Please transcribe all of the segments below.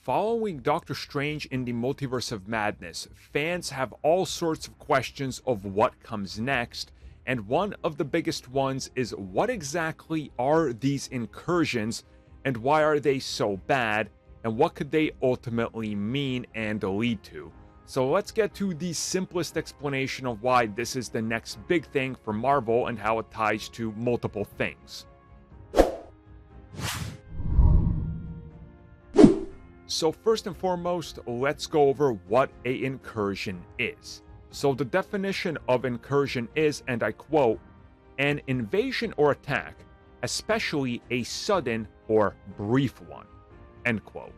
Following Doctor Strange in the Multiverse of Madness, fans have all sorts of questions of what comes next, and one of the biggest ones is what exactly are these incursions, and why are they so bad, and what could they ultimately mean and lead to? So let's get to the simplest explanation of why this is the next big thing for Marvel and how it ties to multiple things. So first and foremost, let's go over what an incursion is. So the definition of incursion is, and I quote, an invasion or attack, especially a sudden or brief one, end quote.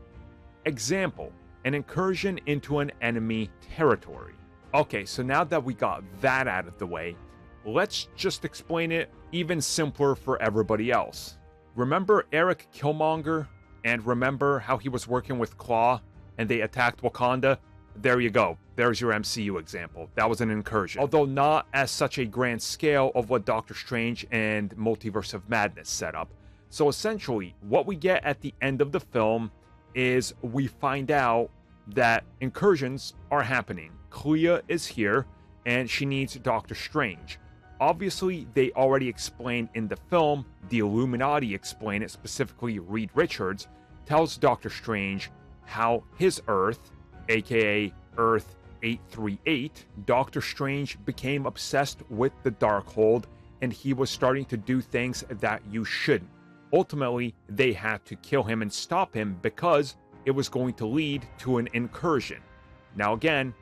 Example, an incursion into an enemy territory. Okay, so now that we got that out of the way, let's just explain it even simpler for everybody else. Remember Eric Killmonger? And remember how he was working with Claw and they attacked Wakanda? There you go. There's your MCU example. That was an incursion. Although not as such a grand scale of what Doctor Strange and Multiverse of Madness set up. So essentially, what we get at the end of the film is we find out that incursions are happening. Clea is here and she needs Doctor Strange. Obviously, they already explained in the film, the Illuminati explain it, specifically Reed Richards, tells Doctor Strange how his Earth, aka Earth 838, Doctor Strange became obsessed with the Darkhold and he was starting to do things that you shouldn't. Ultimately, they had to kill him and stop him because it was going to lead to an incursion. Now again,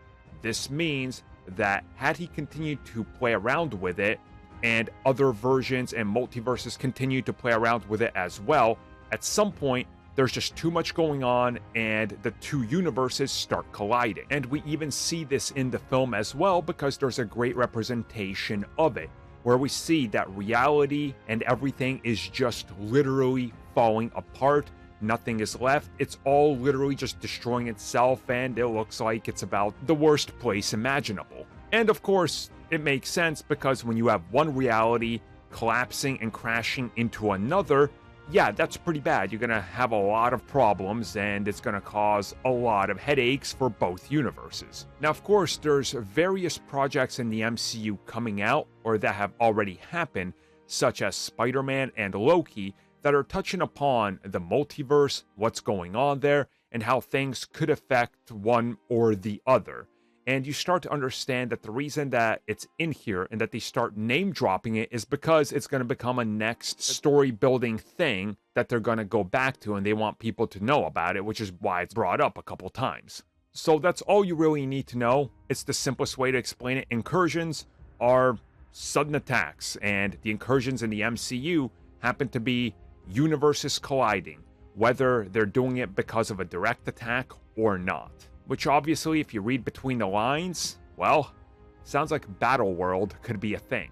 this means that had he continued to play around with it, and other versions and multiverses continued to play around with it as well, at some point, there's just too much going on and the two universes start colliding. And we even see this in the film as well because there's a great representation of it, where we see that reality and everything is just literally falling apart. Nothing is left. It's all literally just destroying itself, and it looks like it's about the worst place imaginable. And of course, it makes sense because when you have one reality collapsing and crashing into another, yeah, that's pretty bad. You're gonna have a lot of problems, and it's gonna cause a lot of headaches for both universes. Now, of course, there's various projects in the MCU coming out, or that have already happened, such as Spider-Man and Loki, that are touching upon the multiverse, what's going on there, and how things could affect one or the other. And you start to understand that the reason that it's in here and that they start name dropping it is because it's going to become a next story building thing that they're going to go back to, and they want people to know about it, which is why it's brought up a couple times. So that's all you really need to know. It's the simplest way to explain it. Incursions are sudden attacks, and the incursions in the MCU happen to be universes colliding, whether they're doing it because of a direct attack or not. Which obviously, if you read between the lines, well, sounds like Battleworld could be a thing.